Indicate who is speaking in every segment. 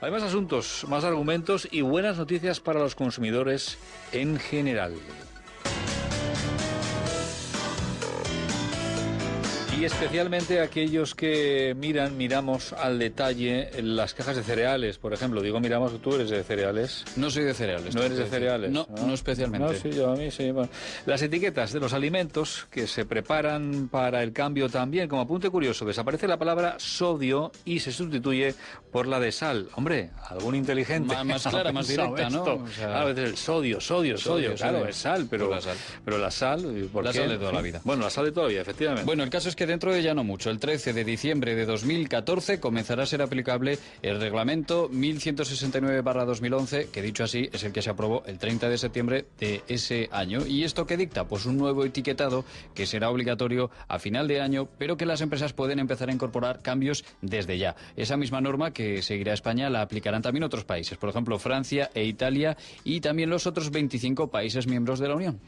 Speaker 1: Hay más asuntos, más argumentos y buenas noticias para los consumidores en general. Y especialmente aquellos que miramos al detalle las cajas de cereales, por ejemplo. Digo, miramos, tú eres de cereales.
Speaker 2: No soy de cereales.
Speaker 1: ¿No eres de cereales?
Speaker 2: No especialmente.
Speaker 1: No, sí, yo a mí sí. Bueno. Las etiquetas de los alimentos que se preparan para el cambio también, como apunte curioso, desaparece la palabra sodio y se sustituye por la de sal. Hombre, algún inteligente.
Speaker 2: Más clara, más directa, ¿no?
Speaker 1: O sea, a veces el sodio, claro, es sal, pero la sal. Pero la sal, ¿por
Speaker 2: la
Speaker 1: qué?
Speaker 2: Sal de toda la vida.
Speaker 1: Bueno, la sal de toda la vida, efectivamente.
Speaker 2: Bueno, el caso es que dentro de ya no mucho, el 13 de diciembre de 2014 comenzará a ser aplicable el reglamento 1169/2011, que dicho así es el que se aprobó el 30 de septiembre de ese año. ¿Y esto qué dicta? Pues un nuevo etiquetado que será obligatorio a final de año, pero que las empresas pueden empezar a incorporar cambios desde ya. Esa misma norma que seguirá España la aplicarán también otros países, por ejemplo Francia e Italia y también los otros 25 países miembros de la Unión.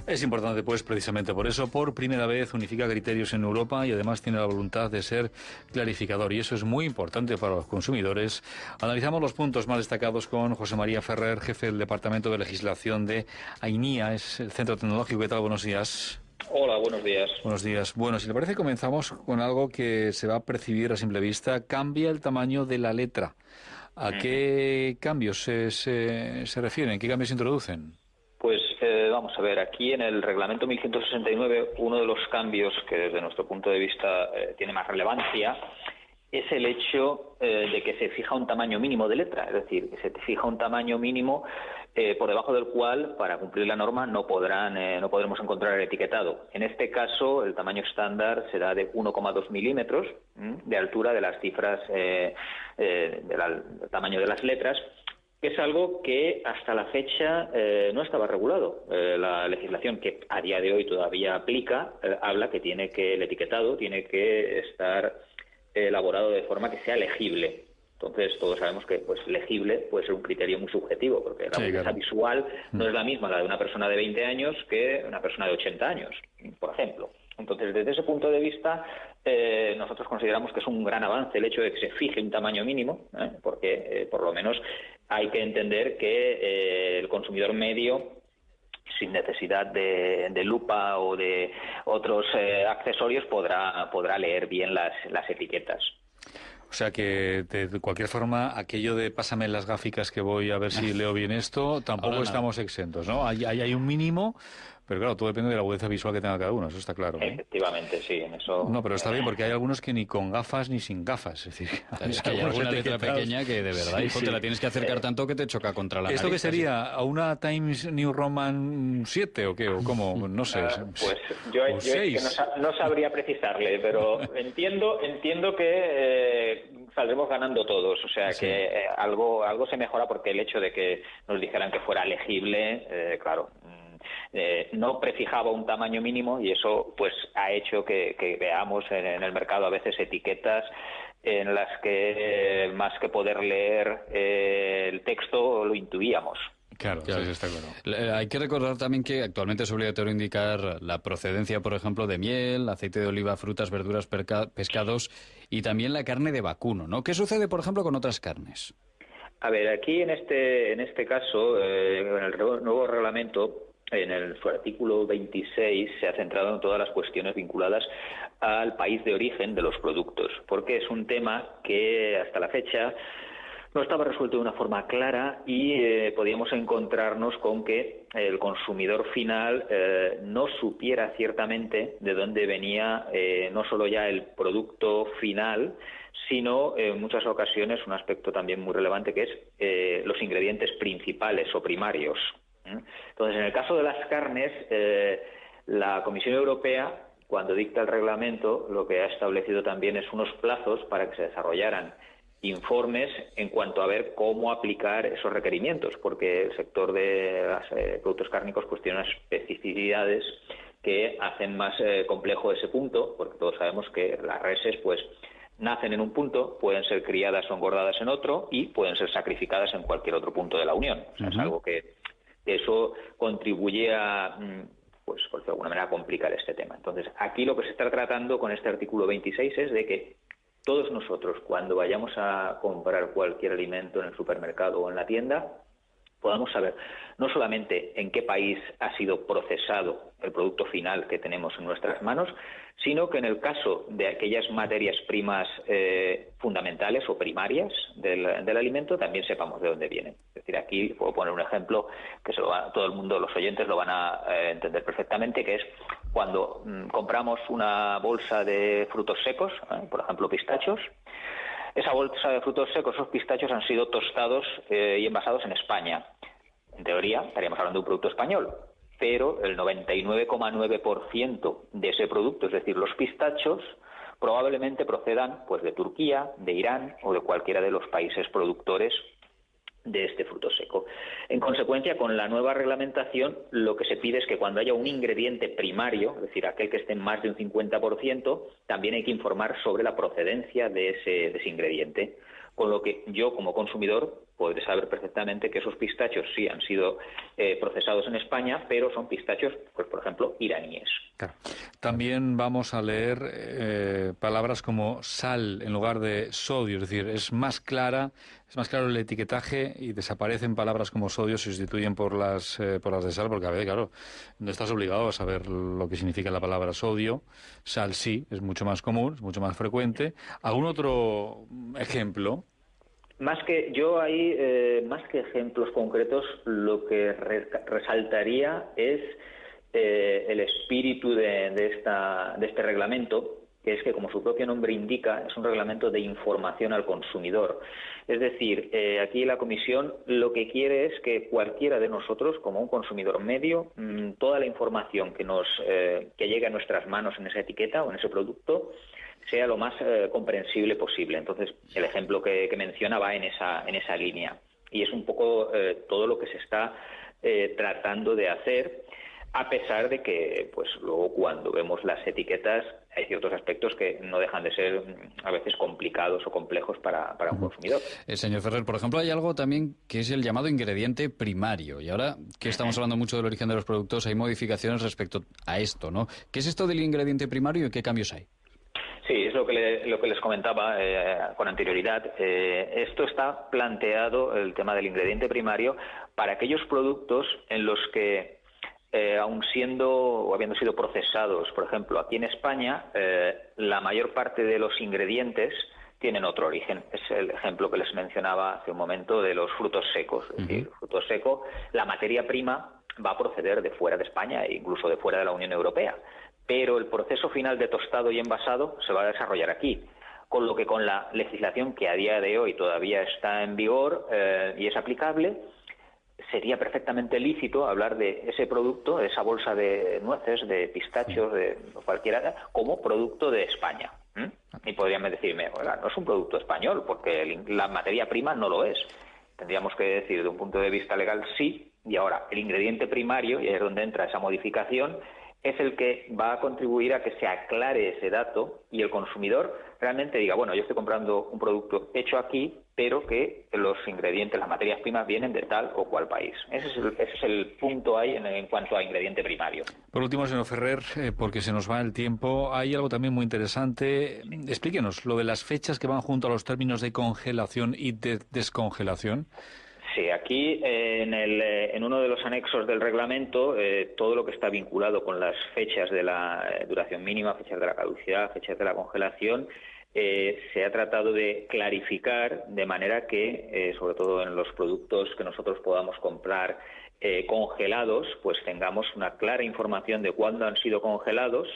Speaker 1: Es importante, pues, precisamente por eso, por primera vez unifica criterios en Europa y además tiene la voluntad de ser clarificador, y eso es muy importante para los consumidores. Analizamos los puntos más destacados con José María Ferrer, jefe del Departamento de Legislación de AINIA, es el Centro Tecnológico. ¿Qué tal? Buenos días.
Speaker 3: Hola, buenos días.
Speaker 1: Buenos días. Bueno, si le parece, comenzamos con algo que se va a percibir a simple vista. Cambia el tamaño de la letra. ¿A qué cambios se refieren? ¿Qué cambios se introducen?
Speaker 3: Pues vamos a ver, aquí en el reglamento 1169 uno de los cambios que desde nuestro punto de vista tiene más relevancia es el hecho de que se fija un tamaño mínimo de letra, es decir, que se fija un tamaño mínimo por debajo del cual, para cumplir la norma, no podremos encontrar el etiquetado. En este caso, el tamaño estándar será de 1,2 milímetros de altura de las cifras del tamaño de las letras, que es algo que hasta la fecha no estaba regulado. La legislación que a día de hoy todavía aplica habla que el etiquetado tiene que estar elaborado de forma que sea legible. Entonces, todos sabemos que legible puede ser un criterio muy subjetivo, porque la belleza visual no es la misma la de una persona de 20 años que una persona de 80 años, por ejemplo. Entonces, desde ese punto de vista, nosotros consideramos que es un gran avance el hecho de que se fije un tamaño mínimo, porque por lo menos hay que entender que el consumidor medio, sin necesidad de lupa o de otros accesorios, podrá leer bien las etiquetas.
Speaker 1: O sea que, de cualquier forma, aquello de pásame las gráficas que voy a ver si leo bien esto, tampoco estamos exentos, ¿no? Hay un mínimo, pero claro, todo depende de la agudeza visual que tenga cada uno, eso está claro, ¿eh?
Speaker 3: Efectivamente, sí, en eso...
Speaker 1: No, pero está bien, porque hay algunos que ni con gafas ni sin gafas, es decir...
Speaker 2: Es que hay alguna letra pequeña que de verdad, hijo, te la tienes que acercar tanto que te choca contra la nariz.
Speaker 1: ¿Esto qué sería? ¿A una Times New Roman 7 o qué? ¿O cómo? No sé.
Speaker 3: Pues yo es que no sabría precisarle, pero entiendo que saldremos ganando todos. O sea, que algo se mejora, porque el hecho de que nos dijeran que fuera legible, claro... no prefijaba un tamaño mínimo, y eso pues ha hecho que veamos en el mercado a veces etiquetas en las que más que poder leer el texto lo intuíamos.
Speaker 1: Claro, sí, está claro.
Speaker 2: Hay que recordar también que actualmente es obligatorio indicar la procedencia, por ejemplo, de miel, aceite de oliva, frutas, verduras, pescados y también la carne de vacuno, ¿no? ¿Qué sucede, por ejemplo, con otras carnes?
Speaker 3: A ver, aquí en este caso, en el nuevo reglamento, en su artículo 26 se ha centrado en todas las cuestiones vinculadas al país de origen de los productos, porque es un tema que hasta la fecha no estaba resuelto de una forma clara y podíamos encontrarnos con que el consumidor final no supiera ciertamente de dónde venía no solo ya el producto final, sino en muchas ocasiones un aspecto también muy relevante, que es los ingredientes principales o primarios. Entonces, en el caso de las carnes, la Comisión Europea, cuando dicta el reglamento, lo que ha establecido también es unos plazos para que se desarrollaran informes en cuanto a ver cómo aplicar esos requerimientos, porque el sector de los productos cárnicos pues tiene unas especificidades que hacen más complejo ese punto, porque todos sabemos que las reses pues nacen en un punto, pueden ser criadas o engordadas en otro y pueden ser sacrificadas en cualquier otro punto de la Unión. O sea, es algo que eso contribuye a, pues de alguna manera, a complicar este tema. Entonces, aquí lo que se está tratando con este artículo 26 es de que todos nosotros, cuando vayamos a comprar cualquier alimento en el supermercado o en la tienda, podamos saber no solamente en qué país ha sido procesado el producto final que tenemos en nuestras manos, sino que en el caso de aquellas materias primas fundamentales o primarias del alimento, también sepamos de dónde vienen. Es decir, aquí puedo poner un ejemplo que todo el mundo, los oyentes, lo van a entender perfectamente, que es cuando compramos una bolsa de frutos secos, por ejemplo, pistachos. Esa bolsa de frutos secos, esos pistachos, han sido tostados y envasados en España. En teoría, estaríamos hablando de un producto español, pero el 99,9% de ese producto, es decir, los pistachos, probablemente procedan pues de Turquía, de Irán o de cualquiera de los países productores de este fruto seco. En consecuencia, con la nueva reglamentación, lo que se pide es que cuando haya un ingrediente primario, es decir, aquel que esté en más de un 50%, también hay que informar sobre la procedencia de ese ingrediente. Con lo que yo, como consumidor, podré saber perfectamente que esos pistachos sí han sido procesados en España, pero son pistachos, pues por ejemplo, iraníes.
Speaker 1: Claro. También vamos a leer palabras como sal en lugar de sodio, es decir, es más claro el etiquetaje y desaparecen palabras como sodio, se sustituyen por las de sal, porque a veces, claro, no estás obligado a saber lo que significa la palabra sodio. Sal sí, es mucho más común, es mucho más frecuente. ¿Algún otro ejemplo?
Speaker 3: Más que ejemplos concretos, lo que resaltaría es el espíritu de este reglamento, que es que, como su propio nombre indica, es un reglamento de información al consumidor. Es decir, aquí la Comisión lo que quiere es que cualquiera de nosotros, como un consumidor medio, toda la información que llegue a nuestras manos en esa etiqueta o en ese producto sea lo más comprensible posible. Entonces, el ejemplo que menciona va en esa línea. Y es un poco todo lo que se está tratando de hacer, a pesar de que, pues luego cuando vemos las etiquetas, hay ciertos aspectos que no dejan de ser a veces complicados o complejos para un consumidor.
Speaker 2: Señor Ferrer, por ejemplo, hay algo también que es el llamado ingrediente primario. Y ahora que estamos hablando mucho del origen de los productos, hay modificaciones respecto a esto, ¿no? ¿Qué es esto del ingrediente primario y qué cambios hay?
Speaker 3: Sí, es lo que les comentaba con anterioridad. Esto está planteado, el tema del ingrediente primario, para aquellos productos en los que, aun siendo o habiendo sido procesados, por ejemplo, aquí en España, la mayor parte de los ingredientes tienen otro origen. Es el ejemplo que les mencionaba hace un momento de los frutos secos. Es decir, el fruto seco, la materia prima va a proceder de fuera de España e incluso de fuera de la Unión Europea, pero el proceso final de tostado y envasado se va a desarrollar aquí. Con lo que, con la legislación que a día de hoy todavía está en vigor y es aplicable, sería perfectamente lícito hablar de ese producto, de esa bolsa de nueces, de pistachos, de cualquiera, como producto de España. Y podrían decirme, oiga, no es un producto español, porque la materia prima no lo es. Tendríamos que decir, de un punto de vista legal, sí, y ahora el ingrediente primario, y es donde entra esa modificación, es el que va a contribuir a que se aclare ese dato y el consumidor realmente diga, bueno, yo estoy comprando un producto hecho aquí, pero que los ingredientes, las materias primas vienen de tal o cual país. Ese es el punto ahí en cuanto a ingrediente primario.
Speaker 1: Por último, señor Ferrer, porque se nos va el tiempo, hay algo también muy interesante. Explíquenos lo de las fechas que van junto a los términos de congelación y de descongelación.
Speaker 3: Sí, aquí en uno de los anexos del reglamento, todo lo que está vinculado con las fechas de la duración mínima, fechas de la caducidad, fechas de la congelación, se ha tratado de clarificar de manera que, sobre todo en los productos que nosotros podamos comprar congelados, pues tengamos una clara información de cuándo han sido congelados,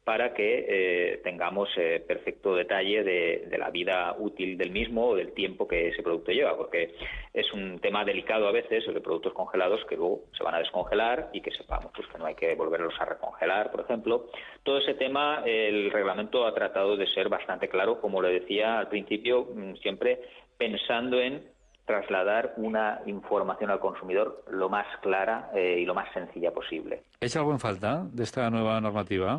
Speaker 3: para que tengamos perfecto detalle de la vida útil del mismo o del tiempo que ese producto lleva, porque es un tema delicado a veces el de productos congelados que luego se van a descongelar y que sepamos pues que no hay que volverlos a recongelar, por ejemplo. Todo ese tema el reglamento ha tratado de ser bastante claro, como le decía al principio, siempre pensando en trasladar una información al consumidor lo más clara y lo más sencilla posible.
Speaker 1: ¿Echa algo en falta de esta nueva normativa?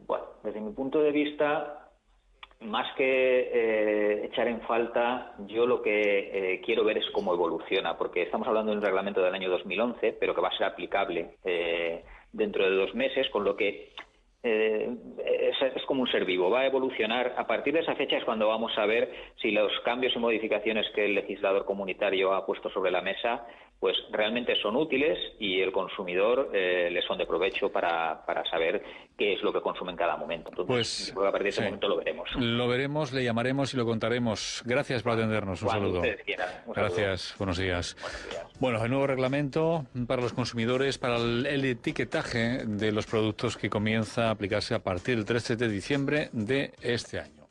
Speaker 3: Bueno, desde mi punto de vista, más que echar en falta, yo lo que quiero ver es cómo evoluciona, porque estamos hablando de un reglamento del año 2011, pero que va a ser aplicable dentro de 2 meses, con lo que es como un ser vivo, va a evolucionar. A partir de esa fecha es cuando vamos a ver si los cambios y modificaciones que el legislador comunitario ha puesto sobre la mesa pues realmente son útiles y el consumidor le son de provecho para saber qué es lo que consume en cada momento. Entonces, a partir de ese momento lo veremos.
Speaker 1: Lo veremos, le llamaremos y lo contaremos. Gracias por atendernos. Un saludo. Gracias, buenos días. Bueno, el nuevo reglamento para los consumidores, para el etiquetaje de los productos que comienza a aplicarse a partir del 13 de diciembre de este año.